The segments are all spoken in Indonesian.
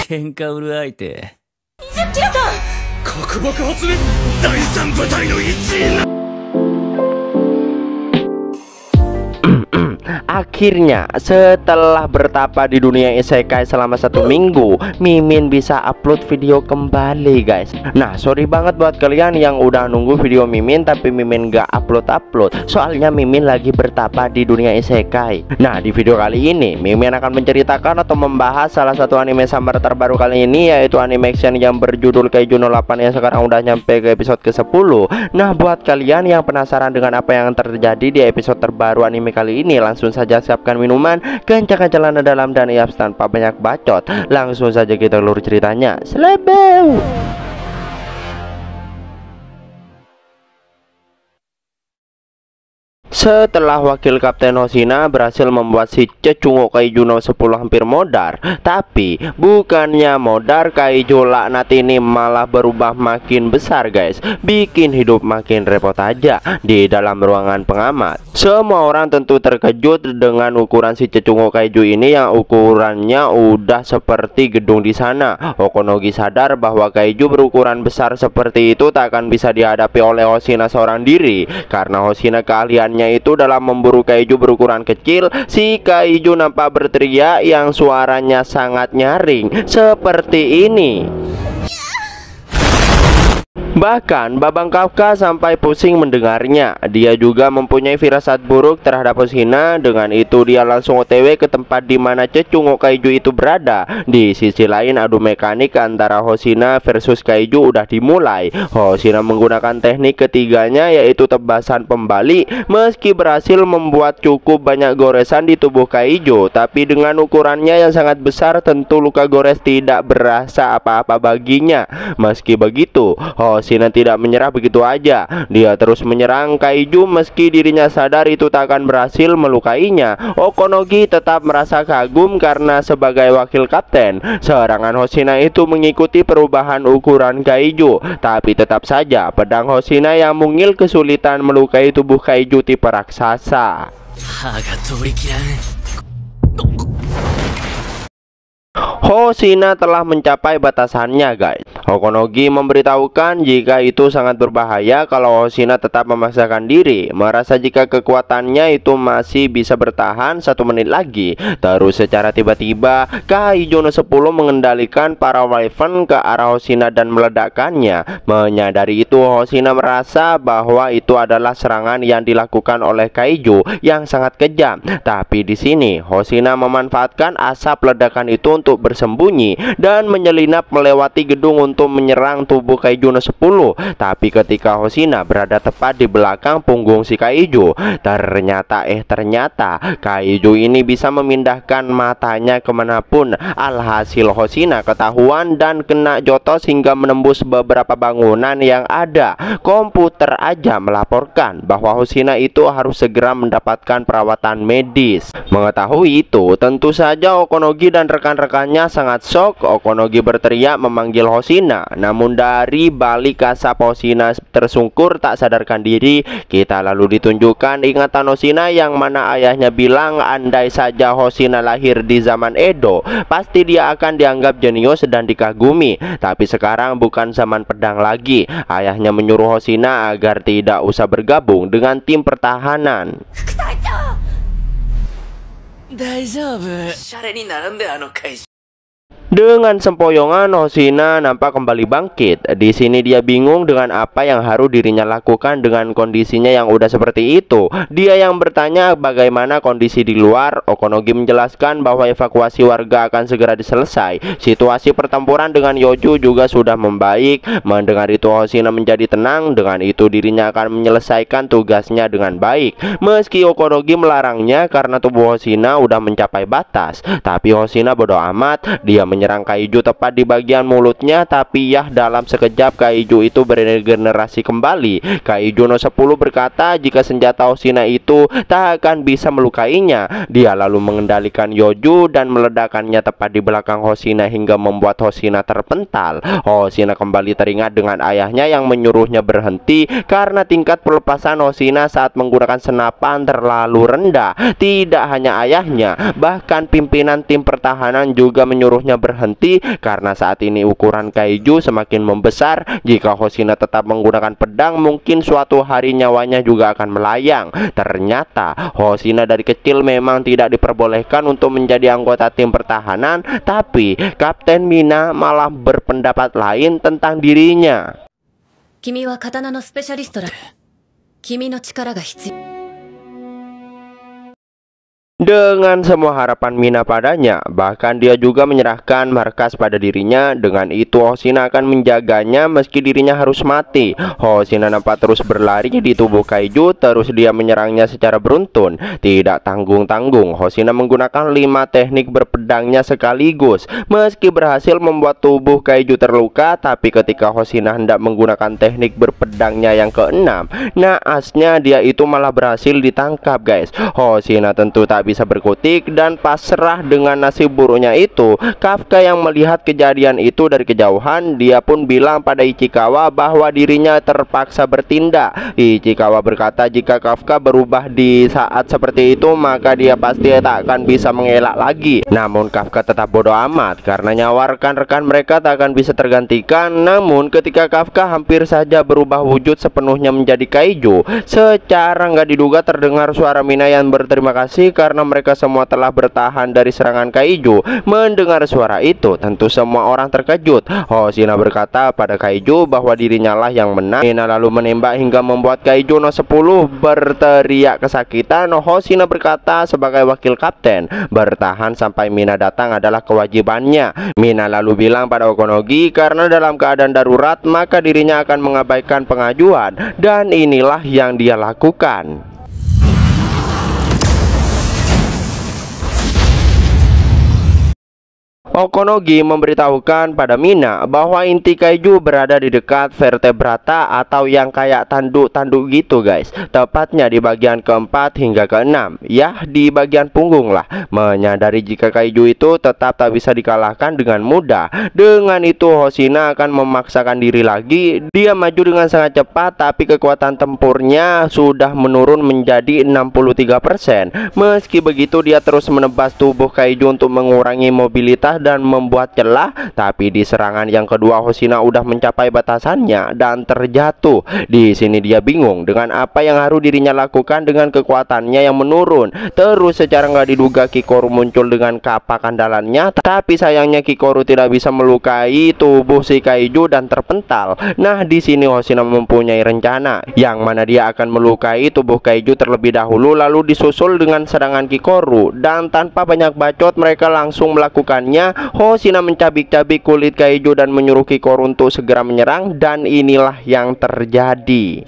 喧嘩売る相手。ジラタン、核爆発で第三部隊の一員な。Akhirnya, setelah bertapa di dunia isekai selama 1 minggu, Mimin bisa upload video kembali guys. Nah, sorry banget buat kalian yang udah nunggu video Mimin tapi Mimin gak upload. Soalnya Mimin lagi bertapa di dunia isekai. Nah, di video kali ini Mimin akan menceritakan atau membahas salah satu anime summer terbaru kali ini, yaitu anime action yang berjudul Kaiju 08 yang sekarang udah nyampe ke episode ke-10. Nah, buat kalian yang penasaran dengan apa yang terjadi di episode terbaru anime kali ini, langsung saja siapkan minuman, kencangkan celana dalam, dan yaps tanpa banyak bacot. Langsung saja kita lur ceritanya. Selebeu. Setelah wakil Kapten Hoshina berhasil membuat si Cecungo Kaiju no 10 hampir modar, tapi bukannya modar, Kaiju laknat ini malah berubah makin besar guys. Bikin hidup makin repot aja di dalam ruangan pengamat. Semua orang tentu terkejut dengan ukuran si Cecungo Kaiju ini yang ukurannya udah seperti gedung di sana. Okonogi sadar bahwa Kaiju berukuran besar seperti itu tak akan bisa dihadapi oleh Hoshina seorang diri, karena Hoshina keahliannya itu dalam memburu kaiju berukuran kecil. Si kaiju nampak berteriak yang suaranya sangat nyaring seperti ini. Bahkan Babang Kafka sampai pusing mendengarnya. Dia juga mempunyai firasat buruk terhadap Hoshina. Dengan itu dia langsung OTW ke tempat di mana Cecungo Kaiju itu berada. Di sisi lain, adu mekanik antara Hoshina versus Kaiju udah dimulai. Hoshina menggunakan teknik ketiganya, yaitu tebasan pembalik. Meski berhasil membuat cukup banyak goresan di tubuh Kaiju, tapi dengan ukurannya yang sangat besar, tentu luka gores tidak berasa apa-apa baginya. Meski begitu, Hoshina tidak menyerah begitu aja. Dia terus menyerang Kaiju meski dirinya sadar itu tak akan berhasil melukainya. Okonogi tetap merasa kagum karena sebagai wakil kapten, serangan Hoshina itu mengikuti perubahan ukuran Kaiju. Tapi tetap saja pedang Hoshina yang mungil kesulitan melukai tubuh Kaiju tipe raksasa. Hoshina telah mencapai batasannya guys. Okonogi memberitahukan jika itu sangat berbahaya kalau Hoshina tetap memaksakan diri. Merasa jika kekuatannya itu masih bisa bertahan 1 menit lagi. Terus secara tiba-tiba Kaiju no 10 mengendalikan para Wyvern ke arah Hoshina dan meledakkannya. Menyadari itu, Hoshina merasa bahwa itu adalah serangan yang dilakukan oleh Kaiju yang sangat kejam. Tapi di sini Hoshina memanfaatkan asap ledakan itu untuk bersembunyi dan menyelinap melewati gedung untuk menyerang tubuh Kaiju no 10. Tapi ketika Hoshina berada tepat di belakang punggung si Kaiju, ternyata Kaiju ini bisa memindahkan matanya kemanapun. Alhasil Hoshina ketahuan dan kena jotos hingga menembus beberapa bangunan yang ada. Komputer aja melaporkan bahwa Hoshina itu harus segera mendapatkan perawatan medis. Mengetahui itu, tentu saja Okonogi dan rekan-rekannya sangat shock. Okonogi berteriak memanggil Hoshina. Namun dari balik asap Hoshina tersungkur tak sadarkan diri. Kita lalu ditunjukkan ingatan Hoshina yang mana ayahnya bilang andai saja Hoshina lahir di zaman Edo, pasti dia akan dianggap jenius dan dikagumi. Tapi sekarang bukan zaman pedang lagi. Ayahnya menyuruh Hoshina agar tidak usah bergabung dengan tim pertahanan. Dengan sempoyongan Hoshina nampak kembali bangkit. Di sini dia bingung dengan apa yang harus dirinya lakukan dengan kondisinya yang udah seperti itu. Dia yang bertanya bagaimana kondisi di luar. Okonogi menjelaskan bahwa evakuasi warga akan segera diselesai. Situasi pertempuran dengan Yoju juga sudah membaik. Mendengar itu Hoshina menjadi tenang. Dengan itu dirinya akan menyelesaikan tugasnya dengan baik. Meski Okonogi melarangnya karena tubuh Hoshina udah mencapai batas, tapi Hoshina bodoh amat. Dia menyerang Kaiju tepat di bagian mulutnya, tapi ya dalam sekejap Kaiju itu beregenerasi kembali. Kaiju no 10 berkata jika senjata Hoshina itu tak akan bisa melukainya. Dia lalu mengendalikan Yoju dan meledakkannya tepat di belakang Hoshina hingga membuat Hoshina terpental. Hoshina kembali teringat dengan ayahnya yang menyuruhnya berhenti karena tingkat pelepasan Hoshina saat menggunakan senapan terlalu rendah. Tidak hanya ayahnya, bahkan pimpinan tim pertahanan juga menyuruhnya berhenti berhenti karena saat ini ukuran kaiju semakin membesar. Jika Hoshina tetap menggunakan pedang, mungkin suatu hari nyawanya juga akan melayang. Ternyata Hoshina dari kecil memang tidak diperbolehkan untuk menjadi anggota tim pertahanan, tapi Kapten Mina malah berpendapat lain tentang dirinya. 君は刀のスペシャリストだ。君の力が必要。 Dengan semua harapan Mina padanya, bahkan dia juga menyerahkan markas pada dirinya. Dengan itu Hoshina akan menjaganya meski dirinya harus mati. Hoshina nampak terus berlari di tubuh kaiju, terus dia menyerangnya secara beruntun. Tidak tanggung-tanggung, Hoshina menggunakan 5 teknik berpedangnya sekaligus. Meski berhasil membuat tubuh kaiju terluka, tapi ketika Hoshina hendak menggunakan teknik berpedangnya yang ke-6, naasnya dia itu malah berhasil ditangkap, guys. Hoshina tentu tak bisa berkutik dan pasrah dengan nasib buruknya itu. Kafka yang melihat kejadian itu dari kejauhan, dia pun bilang pada Ichikawa bahwa dirinya terpaksa bertindak. Ichikawa berkata jika Kafka berubah di saat seperti itu, maka dia pasti tak akan bisa mengelak lagi. Namun Kafka tetap bodoh amat karena nyawa rekan-rekan mereka tak akan bisa tergantikan. Namun ketika Kafka hampir saja berubah wujud sepenuhnya menjadi kaiju, secara nggak diduga terdengar suara Mina yang berterima kasih karena mereka semua telah bertahan dari serangan kaiju. Mendengar suara itu, tentu semua orang terkejut. Hoshina berkata pada kaiju bahwa dirinya lah yang menang. Mina lalu menembak hingga membuat kaiju no 10 berteriak kesakitan. Hoshina berkata sebagai wakil kapten, bertahan sampai Mina datang adalah kewajibannya. Mina lalu bilang pada Okonogi karena dalam keadaan darurat maka dirinya akan mengabaikan pengajuan, dan inilah yang dia lakukan. Okonogi memberitahukan pada Mina bahwa inti kaiju berada di dekat vertebrata atau yang kayak tanduk-tanduk gitu, guys. Tepatnya di bagian keempat hingga keenam, ya di bagian punggung lah. Menyadari jika kaiju itu tetap tak bisa dikalahkan dengan mudah. Dengan itu Hoshina akan memaksakan diri lagi. Dia maju dengan sangat cepat, tapi kekuatan tempurnya sudah menurun menjadi 63%. Meski begitu dia terus menebas tubuh kaiju untuk mengurangi mobilitas dan membuat celah, tapi di serangan yang kedua Hoshina udah mencapai batasannya dan terjatuh. Di sini dia bingung dengan apa yang harus dirinya lakukan dengan kekuatannya yang menurun. Terus secara nggak diduga Kikoru muncul dengan kapak andalannya, tapi sayangnya Kikoru tidak bisa melukai tubuh si kaiju dan terpental. Nah di sini Hoshina mempunyai rencana yang mana dia akan melukai tubuh kaiju terlebih dahulu, lalu disusul dengan serangan Kikoru, dan tanpa banyak bacot mereka langsung melakukannya. Hoshina mencabik-cabik kulit kaiju dan menyuruh Kikoru untuk segera menyerang, dan inilah yang terjadi.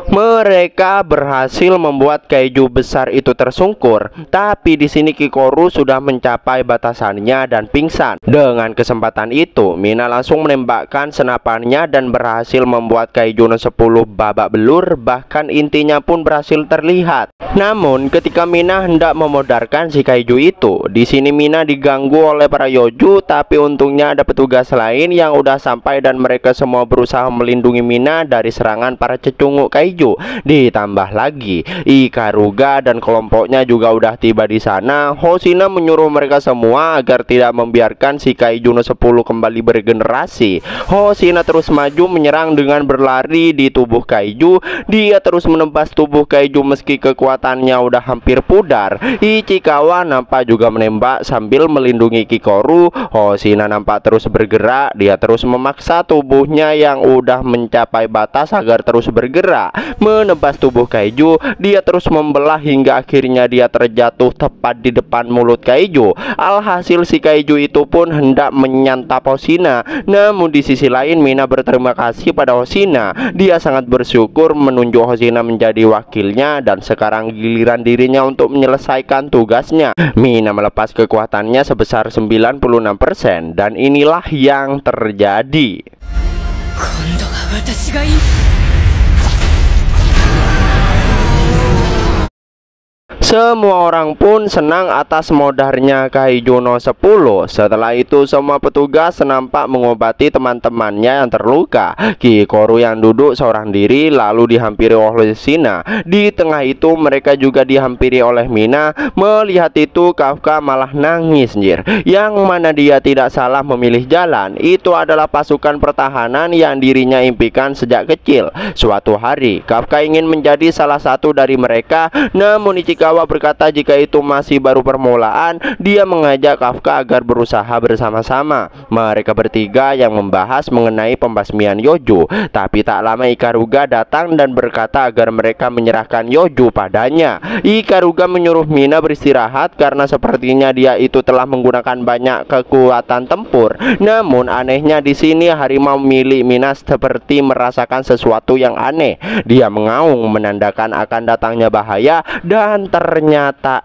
Mereka berhasil membuat kaiju besar itu tersungkur, tapi di sini Kikoru sudah mencapai batasannya dan pingsan. Dengan kesempatan itu, Mina langsung menembakkan senapannya dan berhasil membuat kaiju no 10 babak belur, bahkan intinya pun berhasil terlihat. Namun, ketika Mina hendak memodarkan si kaiju itu, di sini Mina diganggu oleh para Yoju, tapi untungnya ada petugas lain yang udah sampai dan mereka semua berusaha melindungi Mina dari serangan para cecunguk kaiju. Ditambah lagi Ikaruga dan kelompoknya juga udah tiba di sana. Hoshina menyuruh mereka semua agar tidak membiarkan si kaiju no 10 kembali beregenerasi. Hoshina terus maju menyerang dengan berlari di tubuh kaiju. Dia terus menebas tubuh kaiju meski kekuatannya udah hampir pudar. Ichikawa nampak juga menembak sambil melindungi Kikoru. Hoshina nampak terus bergerak. Dia terus memaksa tubuhnya yang udah mencapai batas agar terus bergerak. Menebas tubuh kaiju, dia terus membelah hingga akhirnya dia terjatuh tepat di depan mulut kaiju. Alhasil si kaiju itu pun hendak menyantap Hoshina. Namun di sisi lain Mina berterima kasih pada Hoshina. Dia sangat bersyukur menunjuk Hoshina menjadi wakilnya, dan sekarang giliran dirinya untuk menyelesaikan tugasnya. Mina melepas kekuatannya sebesar 96%, dan inilah yang terjadi. Semua orang pun senang atas modarnya Kaijuno 10. Setelah itu semua petugas nampak mengobati teman-temannya yang terluka. Kikoru yang duduk seorang diri lalu dihampiri oleh Shina. Di tengah itu mereka juga dihampiri oleh Mina. Melihat itu Kafka malah nangis anjir. Yang mana dia tidak salah memilih jalan. Itu adalah pasukan pertahanan yang dirinya impikan sejak kecil. Suatu hari Kafka ingin menjadi salah satu dari mereka. Namun Ichikawa berkata jika itu masih baru permulaan, dia mengajak Kafka agar berusaha bersama-sama. Mereka bertiga yang membahas mengenai pembasmian Yoju. Tapi tak lama Ikaruga datang dan berkata agar mereka menyerahkan Yoju padanya. Ikaruga menyuruh Mina beristirahat karena sepertinya dia itu telah menggunakan banyak kekuatan tempur. Namun anehnya di sini harimau milik Mina seperti merasakan sesuatu yang aneh. Dia mengaung menandakan akan datangnya bahaya. Dan ternyata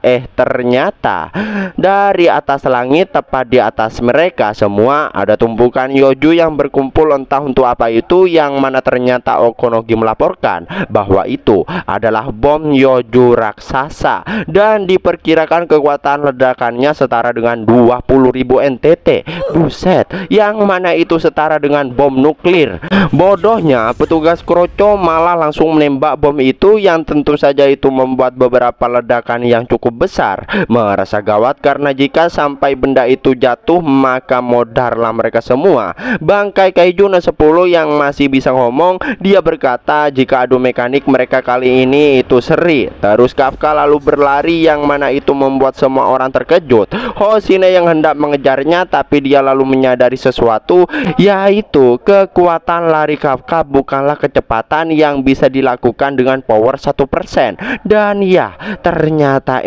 dari atas langit tepat di atas mereka semua ada tumpukan Yoju yang berkumpul entah untuk apa itu, yang mana ternyata Okonogi melaporkan bahwa itu adalah bom Yoju raksasa dan diperkirakan kekuatan ledakannya setara dengan 20.000 NTT. Buset, yang mana itu setara dengan bom nuklir. Bodohnya petugas Kroco malah langsung menembak bom itu, yang tentu saja itu membuat beberapa ledakan yang cukup besar. Merasa gawat karena jika sampai benda itu jatuh maka modarlah mereka semua. Bangkai Kaijuno 10 yang masih bisa ngomong, dia berkata jika adu mekanik mereka kali ini itu seri. Terus Kafka lalu berlari, yang mana itu membuat semua orang terkejut. Hoshine yang hendak mengejarnya, tapi dia lalu menyadari sesuatu, yaitu kekuatan lari Kafka bukanlah kecepatan yang bisa dilakukan dengan power 1%. Dan ya, ternyata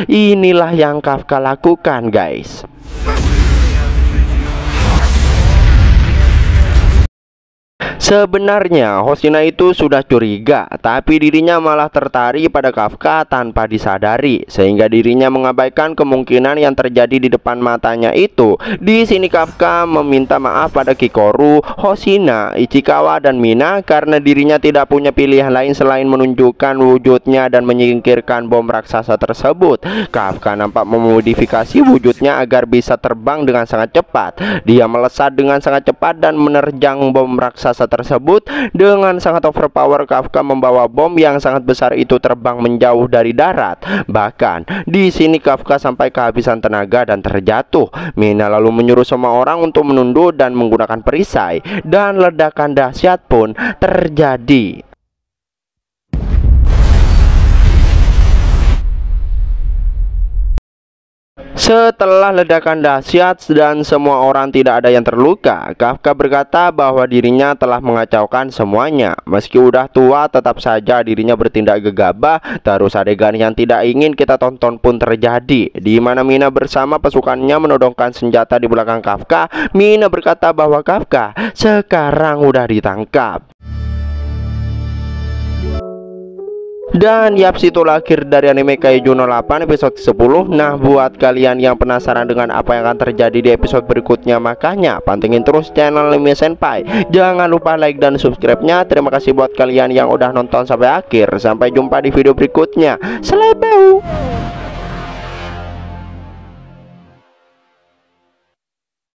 inilah yang Kafka lakukan, guys. Sebenarnya Hoshina itu sudah curiga, tapi dirinya malah tertarik pada Kafka tanpa disadari, sehingga dirinya mengabaikan kemungkinan yang terjadi di depan matanya itu. Di sini Kafka meminta maaf pada Kikoru, Hoshina, Ichikawa, dan Mina karena dirinya tidak punya pilihan lain selain menunjukkan wujudnya dan menyingkirkan bom raksasa tersebut. Kafka nampak memodifikasi wujudnya agar bisa terbang dengan sangat cepat. Dia melesat dengan sangat cepat dan menerjang bom raksasa tersebut. Dengan sangat overpower, Kafka membawa bom yang sangat besar itu terbang menjauh dari darat. Bahkan di sini Kafka sampai kehabisan tenaga dan terjatuh. Mina lalu menyuruh semua orang untuk menunduk dan menggunakan perisai, dan ledakan dahsyat pun terjadi. Setelah ledakan dahsyat dan semua orang tidak ada yang terluka, Kafka berkata bahwa dirinya telah mengacaukan semuanya. Meski udah tua, tetap saja dirinya bertindak gegabah. Terus adegan yang tidak ingin kita tonton pun terjadi, di mana Mina bersama pasukannya menodongkan senjata di belakang Kafka. Mina berkata bahwa Kafka sekarang udah ditangkap. Dan yaps, itulah akhir dari anime Kaijuno 8 episode 10. Nah, buat kalian yang penasaran dengan apa yang akan terjadi di episode berikutnya, makanya pantengin terus channel Anime Senpai. Jangan lupa like dan subscribe-nya. Terima kasih buat kalian yang udah nonton sampai akhir. Sampai jumpa di video berikutnya. Selepeu.